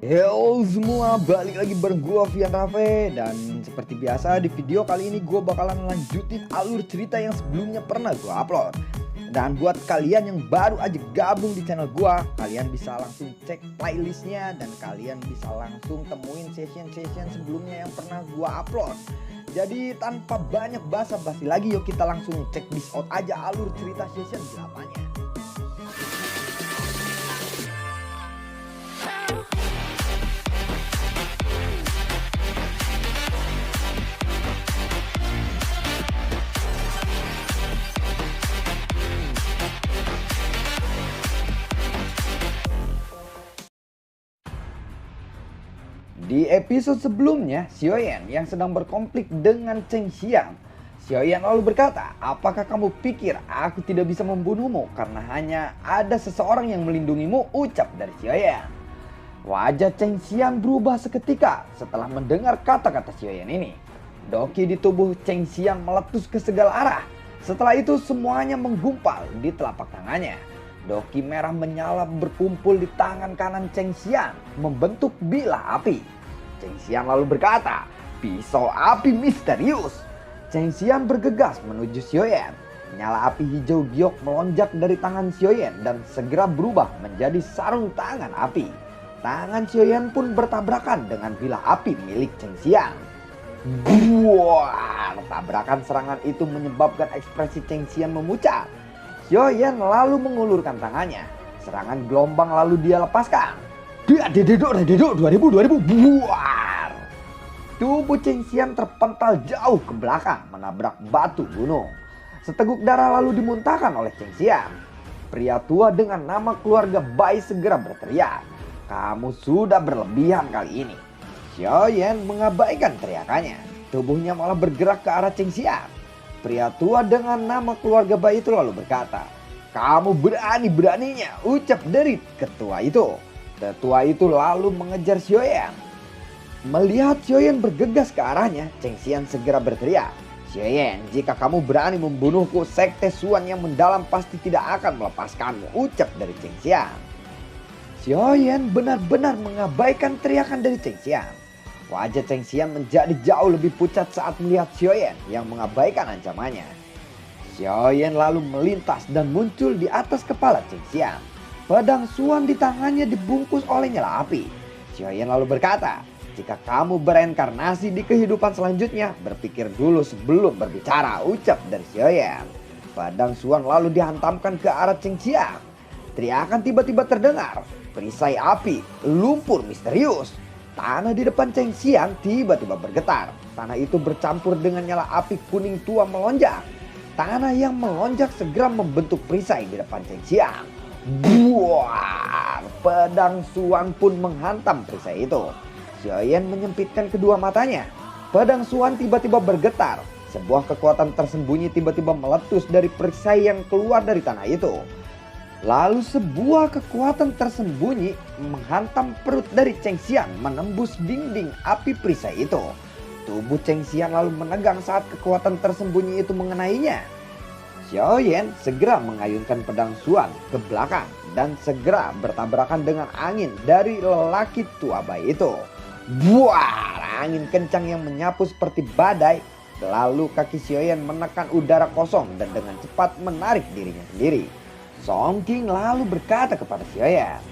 Yo semua, balik lagi bareng gue Vian Rafe. Dan seperti biasa di video kali ini gue bakalan lanjutin alur cerita yang sebelumnya pernah gue upload. Dan buat kalian yang baru aja gabung di channel gue, kalian bisa langsung cek playlistnya dan kalian bisa langsung temuin session-session sebelumnya yang pernah gue upload. Jadi tanpa banyak basa-basi lagi, yuk kita langsung cek this out aja alur cerita session 8-nya. Di episode sebelumnya, Xiaoyan yang sedang berkonflik dengan Cheng Xiang. Xiaoyan lalu berkata, apakah kamu pikir aku tidak bisa membunuhmu karena hanya ada seseorang yang melindungimu, ucap dari Xiaoyan. Wajah Cheng Xiang berubah seketika setelah mendengar kata-kata Xiaoyan ini. Doki di tubuh Cheng Xiang meletus ke segala arah. Setelah itu semuanya menggumpal di telapak tangannya. Doki merah menyala berkumpul di tangan kanan Cheng Xiang membentuk bilah api. Cheng Xiang lalu berkata, pisau api misterius. Cheng Xiang bergegas menuju Xiaoyan. Nyala api hijau giok melonjak dari tangan Xiaoyan dan segera berubah menjadi sarung tangan api. Tangan Xiaoyan pun bertabrakan dengan bilah api milik Cheng Xiang. Buar! Tabrakan serangan itu menyebabkan ekspresi Cheng Xiang memucat. Xiaoyan lalu mengulurkan tangannya. Serangan gelombang lalu dia lepaskan. Dedok 2000 buar. Tubuh Cheng Xiang terpental jauh ke belakang menabrak batu gunung. Seteguk darah lalu dimuntahkan oleh Cheng Xiang. Pria tua dengan nama keluarga Bai segera berteriak, kamu sudah berlebihan kali ini. Xiaoyan mengabaikan teriakannya. Tubuhnya malah bergerak ke arah Cheng Xiang. Pria tua dengan nama keluarga Bai itu lalu berkata, kamu berani-beraninya, ucap dari ketua itu. Tetua itu lalu mengejar Xiaoyan. Melihat Xiaoyan bergegas ke arahnya, Cheng Xiang segera berteriak, Xiaoyan, jika kamu berani membunuhku, sekte Suan yang mendalam pasti tidak akan melepaskanmu, ucap dari Cheng Xiang. Xiaoyan benar-benar mengabaikan teriakan dari Cheng Xiang. Wajah Cheng Xiang menjadi jauh lebih pucat saat melihat Xiaoyan yang mengabaikan ancamannya. Xiaoyan lalu melintas dan muncul di atas kepala Cheng Xiang. Pedang Suan di tangannya dibungkus oleh nyala api. Xiaoyan lalu berkata, jika kamu bereinkarnasi di kehidupan selanjutnya, berpikir dulu sebelum berbicara, ucap dari Xiaoyan. Pedang Suan lalu dihantamkan ke arah Cheng Xiang. Teriakan tiba-tiba terdengar, perisai api, lumpur misterius. Tanah di depan Cheng Xiang tiba-tiba bergetar. Tanah itu bercampur dengan nyala api kuning tua melonjak. Tanah yang melonjak segera membentuk perisai di depan Cheng Xiang. Buar! Pedang Suan pun menghantam perisai itu. Xiaoyan menyempitkan kedua matanya. Pedang Suan tiba-tiba bergetar. Sebuah kekuatan tersembunyi tiba-tiba meletus dari perisai yang keluar dari tanah itu. Lalu sebuah kekuatan tersembunyi menghantam perut dari Cheng Xiang menembus dinding api perisai itu. Tubuh Cheng Xiang lalu menegang saat kekuatan tersembunyi itu mengenainya. Xiaoyan segera mengayunkan pedang Suan ke belakang dan segera bertabrakan dengan angin dari lelaki tua Bai itu. Buar! Angin kencang yang menyapu seperti badai. Lalu kaki Xiaoyan menekan udara kosong dan dengan cepat menarik dirinya sendiri. Song King lalu berkata kepada Xiaoyan,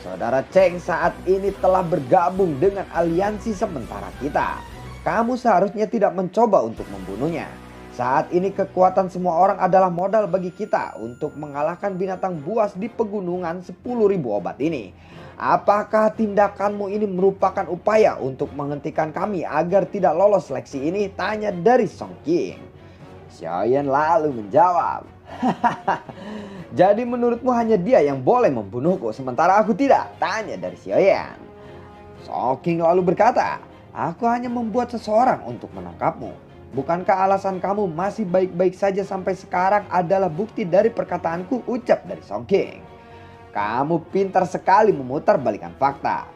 saudara Cheng saat ini telah bergabung dengan aliansi sementara kita. Kamu seharusnya tidak mencoba untuk membunuhnya. Saat ini kekuatan semua orang adalah modal bagi kita untuk mengalahkan binatang buas di pegunungan 10.000 obat ini. Apakah tindakanmu ini merupakan upaya untuk menghentikan kami agar tidak lolos seleksi ini? Tanya dari Song King. Xiaoyan lalu menjawab, jadi menurutmu hanya dia yang boleh membunuhku sementara aku tidak? Tanya dari Xiaoyan. Song King lalu berkata, aku hanya membuat seseorang untuk menangkapmu. Bukankah alasan kamu masih baik-baik saja sampai sekarang adalah bukti dari perkataanku, ucap dari Song King. Kamu pintar sekali memutarbalikkan fakta.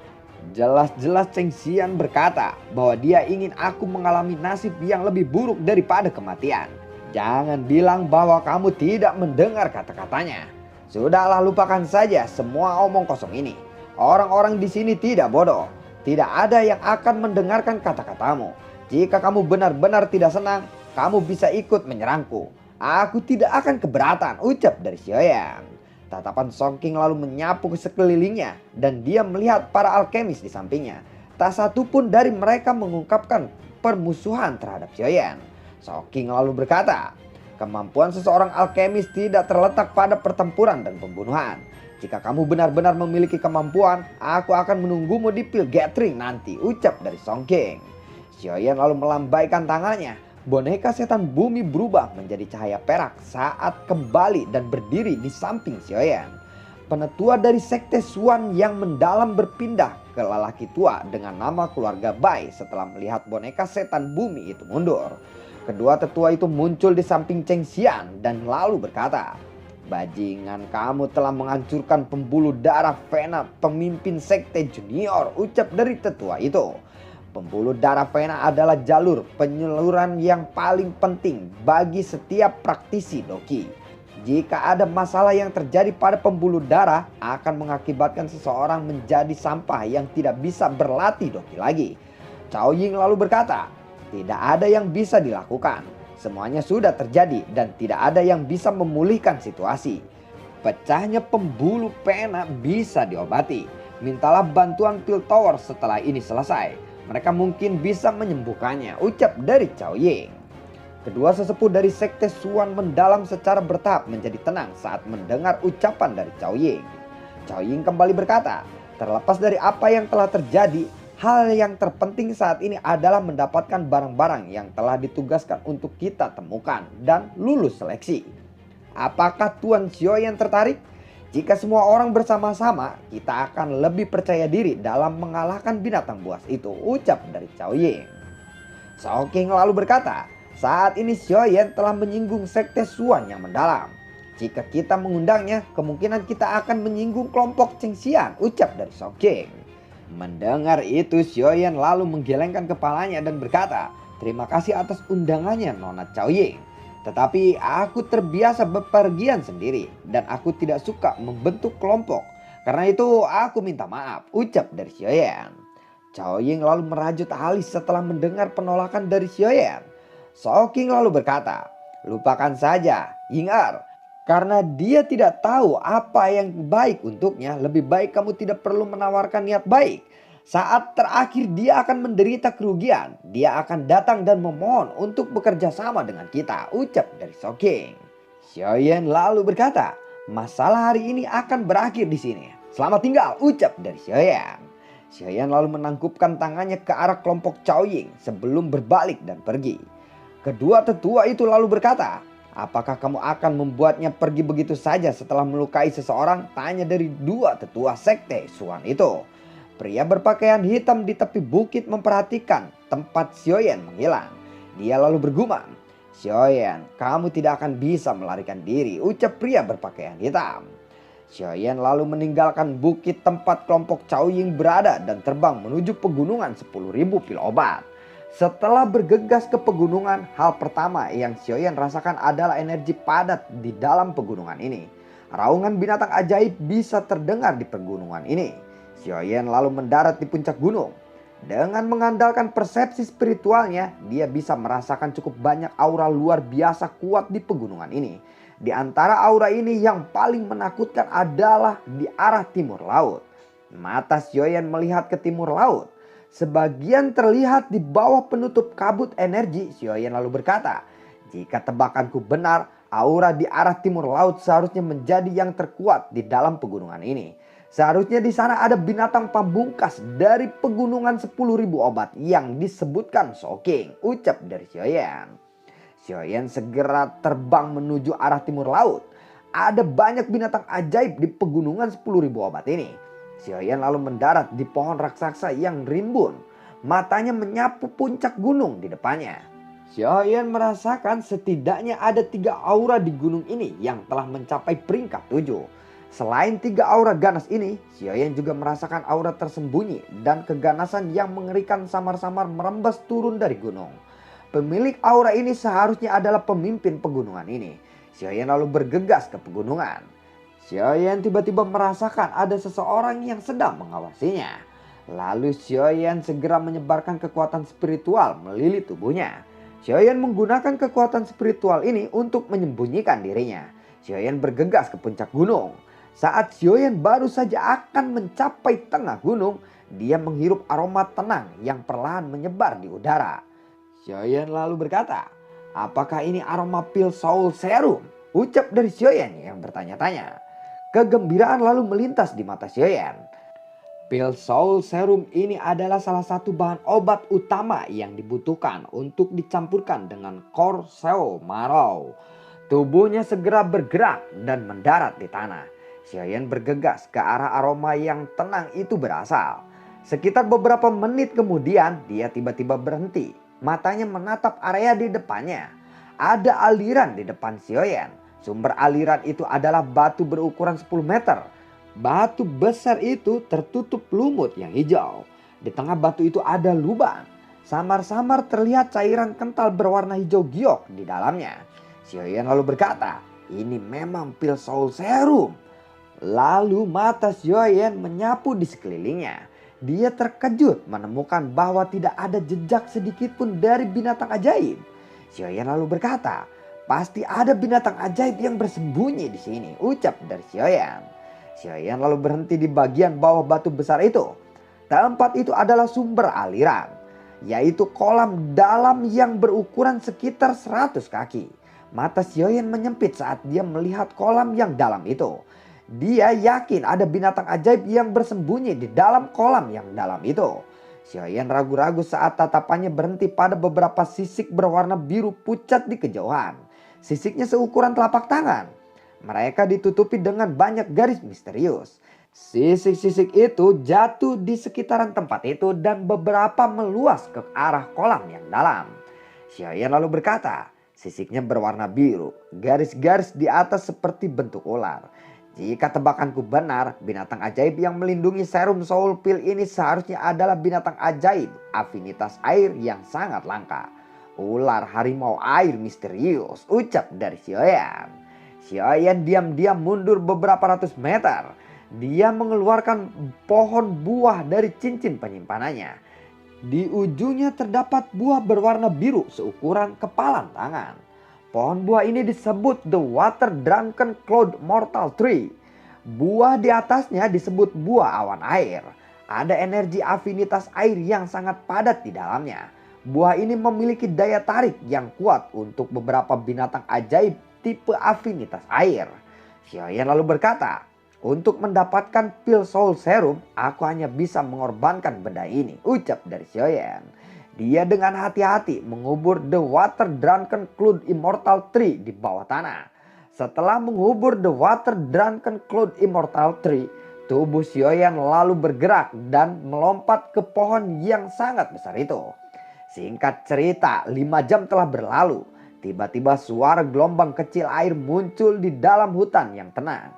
Jelas-jelas Cheng Xiang berkata bahwa dia ingin aku mengalami nasib yang lebih buruk daripada kematian. Jangan bilang bahwa kamu tidak mendengar kata-katanya. Sudahlah, lupakan saja semua omong kosong ini. Orang-orang di sini tidak bodoh. Tidak ada yang akan mendengarkan kata-katamu. Jika kamu benar-benar tidak senang, kamu bisa ikut menyerangku. Aku tidak akan keberatan, ucap dari Xiaoyan. Tatapan Song King lalu menyapu ke sekelilingnya dan dia melihat para alkemis di sampingnya. Tak satu pun dari mereka mengungkapkan permusuhan terhadap Xiaoyan. Song King lalu berkata, kemampuan seseorang alkemis tidak terletak pada pertempuran dan pembunuhan. Jika kamu benar-benar memiliki kemampuan, aku akan menunggumu di pil gathering nanti, ucap dari Song King. Xiaoyan lalu melambaikan tangannya. Boneka setan bumi berubah menjadi cahaya perak saat kembali dan berdiri di samping Xiaoyan. Penetua dari sekte Xuan yang mendalam berpindah ke lelaki tua dengan nama keluarga Bai setelah melihat boneka setan bumi itu mundur. Kedua tetua itu muncul di samping Cheng Xian dan lalu berkata, bajingan, kamu telah menghancurkan pembuluh darah Vena, pemimpin sekte junior, ucap dari tetua itu. Pembuluh darah Vena adalah jalur penyaluran yang paling penting bagi setiap praktisi Doki. Jika ada masalah yang terjadi pada pembuluh darah, akan mengakibatkan seseorang menjadi sampah yang tidak bisa berlatih Doki lagi. Cao Ying lalu berkata, tidak ada yang bisa dilakukan. Semuanya sudah terjadi dan tidak ada yang bisa memulihkan situasi. Pecahnya pembuluh pena bisa diobati. Mintalah bantuan pil tower setelah ini selesai. Mereka mungkin bisa menyembuhkannya, ucap dari Cao Ying. Kedua sesepuh dari sekte Xuan mendalam secara bertahap menjadi tenang saat mendengar ucapan dari Cao Ying. Cao Ying kembali berkata, terlepas dari apa yang telah terjadi, hal yang terpenting saat ini adalah mendapatkan barang-barang yang telah ditugaskan untuk kita temukan dan lulus seleksi. Apakah Tuan Xiaoyan tertarik? Jika semua orang bersama-sama, kita akan lebih percaya diri dalam mengalahkan binatang buas itu, ucap dari Cao Ying. Song King lalu berkata, saat ini Xiaoyan telah menyinggung sekte Xuan yang mendalam. Jika kita mengundangnya, kemungkinan kita akan menyinggung kelompok Cheng Xian, ucap dari Song King. Mendengar itu, Xiaoyan lalu menggelengkan kepalanya dan berkata, terima kasih atas undangannya Nona Cao Ying. Tetapi aku terbiasa bepergian sendiri dan aku tidak suka membentuk kelompok. Karena itu aku minta maaf, ucap dari Xiaoyan. Cao Ying lalu merajut alis setelah mendengar penolakan dari Xiaoyan. Song King lalu berkata, lupakan saja Ying-er. Karena dia tidak tahu apa yang baik untuknya, lebih baik kamu tidak perlu menawarkan niat baik. Saat terakhir dia akan menderita kerugian, dia akan datang dan memohon untuk bekerja sama dengan kita, ucap dari Song King. Xiaoyan lalu berkata, masalah hari ini akan berakhir di sini. Selamat tinggal, ucap dari Xiaoyan. Xiaoyan lalu menangkupkan tangannya ke arah kelompok Cao Ying sebelum berbalik dan pergi. Kedua tetua itu lalu berkata, apakah kamu akan membuatnya pergi begitu saja setelah melukai seseorang? Tanya dari dua tetua sekte Xuan itu. Pria berpakaian hitam di tepi bukit memperhatikan tempat Xiaoyan menghilang. Dia lalu bergumam, Xiaoyan, kamu tidak akan bisa melarikan diri, ucap pria berpakaian hitam. Xiaoyan lalu meninggalkan bukit tempat kelompok Cao Ying berada dan terbang menuju pegunungan 10.000 pil obat. Setelah bergegas ke pegunungan, hal pertama yang Xiaoyan rasakan adalah energi padat di dalam pegunungan ini. Raungan binatang ajaib bisa terdengar di pegunungan ini. Xiaoyan lalu mendarat di puncak gunung. Dengan mengandalkan persepsi spiritualnya, dia bisa merasakan cukup banyak aura luar biasa kuat di pegunungan ini. Di antara aura ini yang paling menakutkan adalah di arah timur laut. Mata Xiaoyan melihat ke timur laut. Sebagian terlihat di bawah penutup kabut energi. Xiaoyan lalu berkata, jika tebakanku benar, aura di arah timur laut seharusnya menjadi yang terkuat di dalam pegunungan ini. Seharusnya di sana ada binatang pamungkas dari pegunungan 10.000 obat yang disebutkan Song King, ucap dari Xiaoyan. Xiaoyan segera terbang menuju arah timur laut. Ada banyak binatang ajaib di pegunungan 10.000 obat ini. Xiaoyan lalu mendarat di pohon raksasa yang rimbun. Matanya menyapu puncak gunung di depannya. Xiaoyan merasakan setidaknya ada 3 aura di gunung ini yang telah mencapai peringkat 7. Selain 3 aura ganas ini, Xiaoyan juga merasakan aura tersembunyi dan keganasan yang mengerikan samar-samar merembes turun dari gunung. Pemilik aura ini seharusnya adalah pemimpin pegunungan ini. Xiaoyan lalu bergegas ke pegunungan. Xiaoyan tiba-tiba merasakan ada seseorang yang sedang mengawasinya. Lalu Xiaoyan segera menyebarkan kekuatan spiritual melilit tubuhnya. Xiaoyan menggunakan kekuatan spiritual ini untuk menyembunyikan dirinya. Xiaoyan bergegas ke puncak gunung. Saat Xiaoyan baru saja akan mencapai tengah gunung, dia menghirup aroma tenang yang perlahan menyebar di udara. Xiaoyan lalu berkata, "Apakah ini aroma pil Soul Serum?" Ucap dari Xiaoyan yang bertanya-tanya. Kegembiraan lalu melintas di mata Xiaoyan. Pil Soul Serum ini adalah salah satu bahan obat utama yang dibutuhkan untuk dicampurkan dengan Core Seo Marrow. Tubuhnya segera bergerak dan mendarat di tanah. Xiaoyan bergegas ke arah aroma yang tenang itu berasal. Sekitar beberapa menit kemudian dia tiba-tiba berhenti. Matanya menatap area di depannya. Ada aliran di depan Xiaoyan. Sumber aliran itu adalah batu berukuran 10 meter. Batu besar itu tertutup lumut yang hijau. Di tengah batu itu ada lubang. Samar-samar terlihat cairan kental berwarna hijau giok di dalamnya. Xiaoyan lalu berkata, "Ini memang pil Soul Serum." Lalu mata Xiaoyan menyapu di sekelilingnya. Dia terkejut menemukan bahwa tidak ada jejak sedikit pun dari binatang ajaib. Xiaoyan lalu berkata, "Pasti ada binatang ajaib yang bersembunyi di sini," ucap dari Xiaoyan. Xiaoyan lalu berhenti di bagian bawah batu besar itu. Tempat itu adalah sumber aliran, yaitu kolam dalam yang berukuran sekitar 100 kaki. Mata Xiaoyan menyempit saat dia melihat kolam yang dalam itu. Dia yakin ada binatang ajaib yang bersembunyi di dalam kolam yang dalam itu. Xiaoyan ragu-ragu saat tatapannya berhenti pada beberapa sisik berwarna biru pucat di kejauhan. Sisiknya seukuran telapak tangan. Mereka ditutupi dengan banyak garis misterius. Sisik-sisik itu jatuh di sekitaran tempat itu dan beberapa meluas ke arah kolam yang dalam. Xiaoyan lalu berkata, "Sisiknya berwarna biru, garis-garis di atas seperti bentuk ular. Jika tebakanku benar, binatang ajaib yang melindungi serum Soul Pill ini seharusnya adalah binatang ajaib afinitas air yang sangat langka. Ular harimau air misterius," ucap dari Xiaoyan. Xiaoyan diam-diam mundur beberapa ratus meter. Dia mengeluarkan pohon buah dari cincin penyimpanannya. Di ujungnya terdapat buah berwarna biru seukuran kepalan tangan. Pohon buah ini disebut The Water Drunken Cloud Mortal Tree. Buah di atasnya disebut buah awan air. Ada energi afinitas air yang sangat padat di dalamnya. Buah ini memiliki daya tarik yang kuat untuk beberapa binatang ajaib tipe afinitas air. Xiaoyan lalu berkata, "Untuk mendapatkan pil Soul Serum, aku hanya bisa mengorbankan benda ini," ucap dari Xiaoyan. Dia dengan hati-hati mengubur The Water Drunken Cloud Immortal Tree di bawah tanah. Setelah mengubur The Water Drunken Cloud Immortal Tree, tubuh Xiaoyan lalu bergerak dan melompat ke pohon yang sangat besar itu. Singkat cerita, 5 jam telah berlalu. Tiba-tiba suara gelombang kecil air muncul di dalam hutan yang tenang.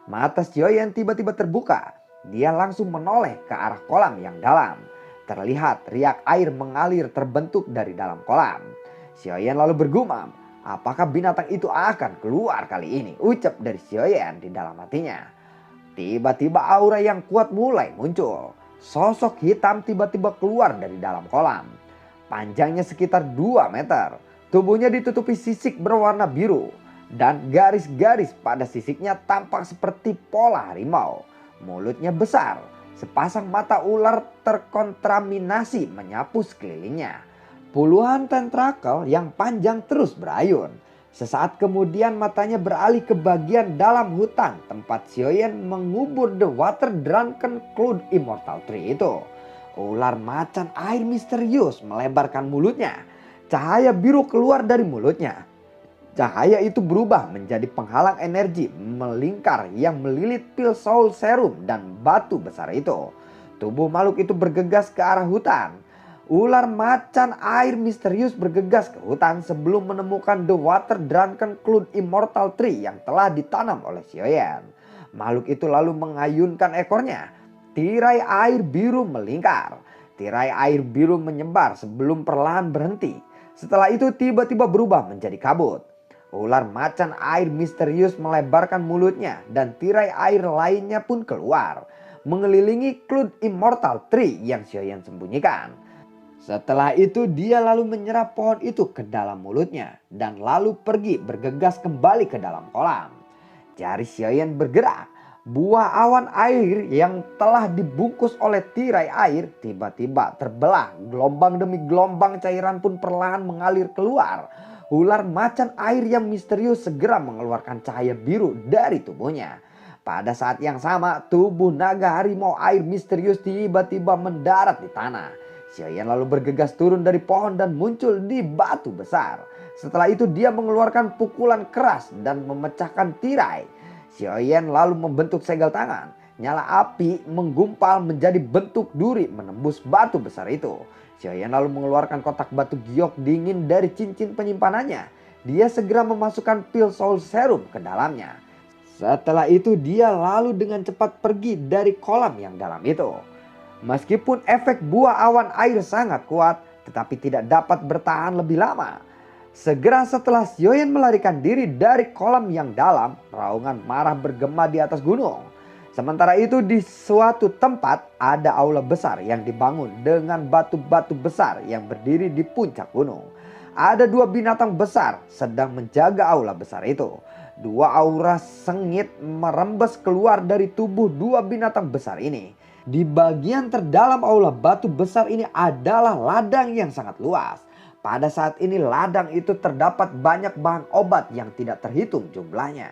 Mata Xiaoyan tiba-tiba terbuka. Dia langsung menoleh ke arah kolam yang dalam. Terlihat riak air mengalir terbentuk dari dalam kolam. Xiaoyan lalu bergumam, "Apakah binatang itu akan keluar kali ini?" ucap dari Xiaoyan di dalam hatinya. Tiba-tiba aura yang kuat mulai muncul. Sosok hitam tiba-tiba keluar dari dalam kolam. Panjangnya sekitar 2 meter. Tubuhnya ditutupi sisik berwarna biru. Dan garis-garis pada sisiknya tampak seperti pola harimau. Mulutnya besar. Sepasang mata ular terkontaminasi menyapu sekelilingnya. Puluhan tentakel yang panjang terus berayun. Sesaat kemudian matanya beralih ke bagian dalam hutan tempat Xiaoyan mengubur The Water Drunken Cloud Immortal Tree itu. Ular macan air misterius melebarkan mulutnya. Cahaya biru keluar dari mulutnya. Cahaya itu berubah menjadi penghalang energi melingkar yang melilit pil Soul Serum dan batu besar itu. Tubuh makhluk itu bergegas ke arah hutan. Ular macan air misterius bergegas ke hutan sebelum menemukan The Water Drunken Cloud Immortal Tree yang telah ditanam oleh Xiaoyan. Makhluk itu lalu mengayunkan ekornya. Tirai air biru melingkar. Tirai air biru menyebar sebelum perlahan berhenti. Setelah itu tiba-tiba berubah menjadi kabut. Ular macan air misterius melebarkan mulutnya dan tirai air lainnya pun keluar, mengelilingi Cloud Immortal Tree yang Xiaoyan sembunyikan. Setelah itu dia lalu menyerap pohon itu ke dalam mulutnya dan lalu pergi bergegas kembali ke dalam kolam. Jari Xiaoyan bergerak. Buah awan air yang telah dibungkus oleh tirai air tiba-tiba terbelah. Gelombang demi gelombang cairan pun perlahan mengalir keluar. Ular macan air yang misterius segera mengeluarkan cahaya biru dari tubuhnya. Pada saat yang sama, tubuh naga harimau air misterius tiba-tiba mendarat di tanah. Xiaoyan lalu bergegas turun dari pohon dan muncul di batu besar. Setelah itu dia mengeluarkan pukulan keras dan memecahkan tirai. Xiaoyan lalu membentuk segel tangan. Nyala api menggumpal menjadi bentuk duri menembus batu besar itu. Xiaoyan lalu mengeluarkan kotak batu giok dingin dari cincin penyimpanannya. Dia segera memasukkan pil soul serum ke dalamnya. Setelah itu dia lalu dengan cepat pergi dari kolam yang dalam itu. Meskipun efek buah awan air sangat kuat, tetapi tidak dapat bertahan lebih lama. Segera setelah Xiaoyan melarikan diri dari kolam yang dalam, raungan marah bergema di atas gunung. Sementara itu di suatu tempat ada aula besar yang dibangun dengan batu-batu besar yang berdiri di puncak gunung. Ada dua binatang besar sedang menjaga aula besar itu. Dua aura sengit merembes keluar dari tubuh dua binatang besar ini. Di bagian terdalam aula batu besar ini adalah ladang yang sangat luas. Pada saat ini ladang itu terdapat banyak bahan obat yang tidak terhitung jumlahnya.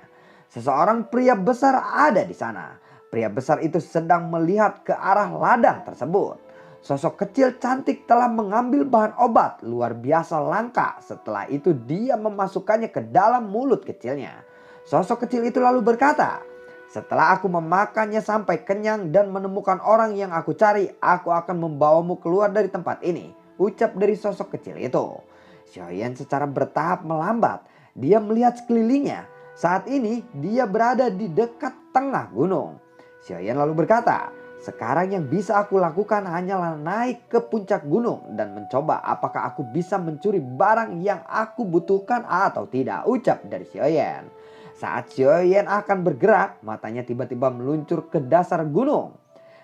Seseorang pria besar ada di sana. Pria besar itu sedang melihat ke arah ladang tersebut. Sosok kecil cantik telah mengambil bahan obat luar biasa langka. Setelah itu dia memasukkannya ke dalam mulut kecilnya. Sosok kecil itu lalu berkata, "Setelah aku memakannya sampai kenyang dan menemukan orang yang aku cari, aku akan membawamu keluar dari tempat ini," ucap dari sosok kecil itu. Xiaoyan secara bertahap melambat. Dia melihat sekelilingnya. Saat ini dia berada di dekat tengah gunung. Xiaoyan lalu berkata, "Sekarang yang bisa aku lakukan hanyalah naik ke puncak gunung dan mencoba apakah aku bisa mencuri barang yang aku butuhkan atau tidak," ucap dari Xiaoyan. Saat Xiaoyan akan bergerak, matanya tiba-tiba meluncur ke dasar gunung.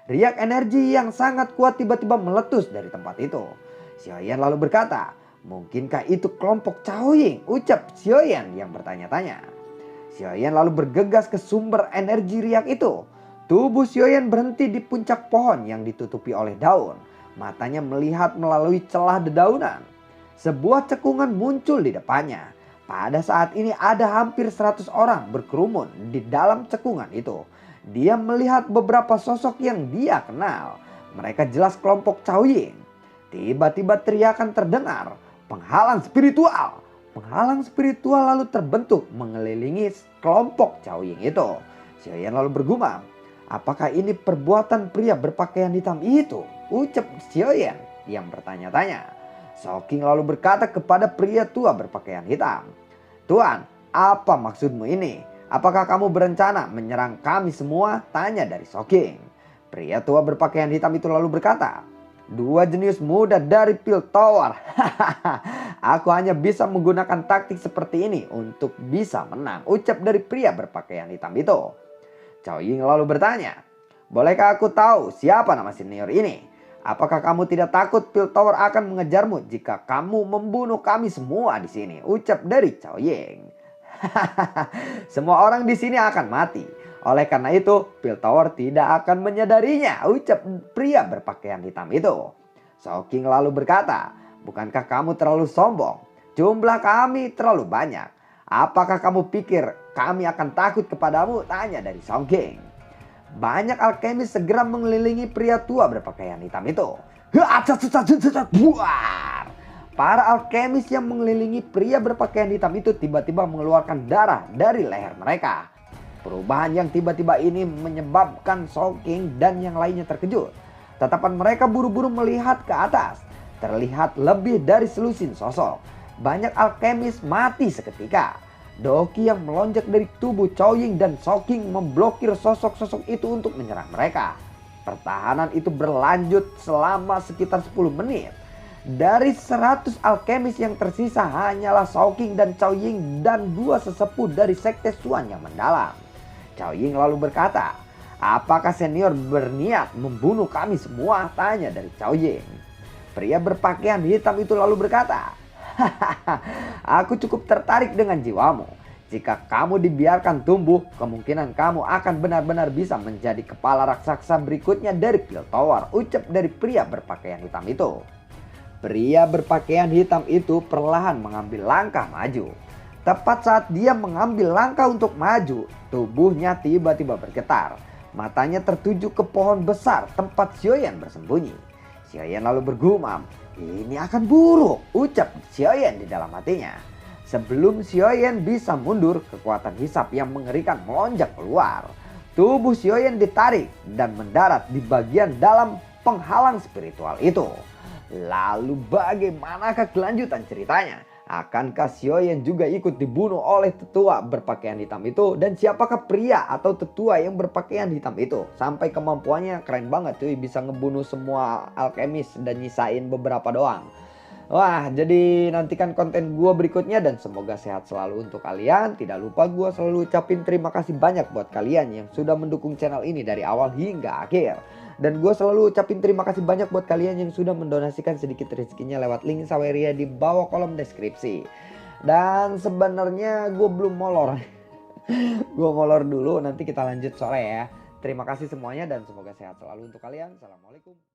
Riak energi yang sangat kuat tiba-tiba meletus dari tempat itu. Xiaoyan lalu berkata, "Mungkinkah itu kelompok Caoying?" ucap Xiaoyan yang bertanya-tanya. Xiaoyan lalu bergegas ke sumber energi riak itu. Tubuh Xiaoyan berhenti di puncak pohon yang ditutupi oleh daun. Matanya melihat melalui celah dedaunan. Sebuah cekungan muncul di depannya. Pada saat ini ada hampir 100 orang berkerumun di dalam cekungan itu. Dia melihat beberapa sosok yang dia kenal. Mereka jelas kelompok Caoying. Tiba-tiba teriakan terdengar, "Penghalang spiritual!" Penghalang spiritual lalu terbentuk mengelilingi kelompok Caoying itu. Xiaoyan lalu bergumam, "Apakah ini perbuatan pria berpakaian hitam itu?" ucap Xiaoyan yang bertanya-tanya. Soking lalu berkata kepada pria tua berpakaian hitam, "Tuan, apa maksudmu ini? Apakah kamu berencana menyerang kami semua?" tanya dari Soking. Pria tua berpakaian hitam itu lalu berkata, "Dua jenius muda dari Piltover. Aku hanya bisa menggunakan taktik seperti ini untuk bisa menang," ucap dari pria berpakaian hitam itu. Caoying lalu bertanya, "Bolehkah aku tahu siapa nama senior ini? Apakah kamu tidak takut Piltover akan mengejarmu jika kamu membunuh kami semua di sini?" ucap dari Caoying. "Semua orang di sini akan mati. Oleh karena itu, Piltover tidak akan menyadarinya," ucap pria berpakaian hitam itu. Soking lalu berkata, "Bukankah kamu terlalu sombong? Jumlah kami terlalu banyak. Apakah kamu pikir kami akan takut kepadamu?" tanya dari Soking. Banyak alkemis segera mengelilingi pria tua berpakaian hitam itu. Buar! Para alkemis yang mengelilingi pria berpakaian hitam itu tiba-tiba mengeluarkan darah dari leher mereka. Perubahan yang tiba-tiba ini menyebabkan Soking dan yang lainnya terkejut. Tatapan mereka buru-buru melihat ke atas. Terlihat lebih dari selusin sosok. Banyak alkemis mati seketika. Doki yang melonjak dari tubuh Caoying dan Soking memblokir sosok-sosok itu untuk menyerang mereka. Pertahanan itu berlanjut selama sekitar 10 menit. Dari 100 alkemis yang tersisa hanyalah Shao King dan Cao Ying dan 2 sesepuh dari sekte Xuan yang mendalam. Cao Ying lalu berkata, "Apakah senior berniat membunuh kami semua?" tanya dari Cao Ying. Pria berpakaian hitam itu lalu berkata, "Hahaha, aku cukup tertarik dengan jiwamu. Jika kamu dibiarkan tumbuh, kemungkinan kamu akan benar-benar bisa menjadi kepala raksasa berikutnya dari Piltover," ucap dari pria berpakaian hitam itu. Pria berpakaian hitam itu perlahan mengambil langkah maju. Tepat saat dia mengambil langkah untuk maju, tubuhnya tiba-tiba bergetar. Matanya tertuju ke pohon besar tempat Xiaoyan bersembunyi. Xiaoyan lalu bergumam, "Ini akan buruk," ucap Xiaoyan di dalam hatinya. Sebelum Xiaoyan bisa mundur, kekuatan hisap yang mengerikan melonjak keluar. Tubuh Xiaoyan ditarik dan mendarat di bagian dalam penghalang spiritual itu. Lalu bagaimanakah kelanjutan ceritanya? Akankah Xiaoyan juga ikut dibunuh oleh tetua berpakaian hitam itu? Dan siapakah pria atau tetua yang berpakaian hitam itu? Sampai kemampuannya keren banget cuy, bisa ngebunuh semua alkemis dan nyisain beberapa doang. Wah, jadi nantikan konten gua berikutnya dan semoga sehat selalu untuk kalian. Tidak lupa gua selalu ucapin terima kasih banyak buat kalian yang sudah mendukung channel ini dari awal hingga akhir. Dan gue selalu ucapin terima kasih banyak buat kalian yang sudah mendonasikan sedikit rezekinya lewat link Saweria di bawah kolom deskripsi. Dan sebenarnya gue belum molor. Gue molor dulu, nanti kita lanjut sore ya. Terima kasih semuanya dan semoga sehat selalu untuk kalian. Assalamualaikum.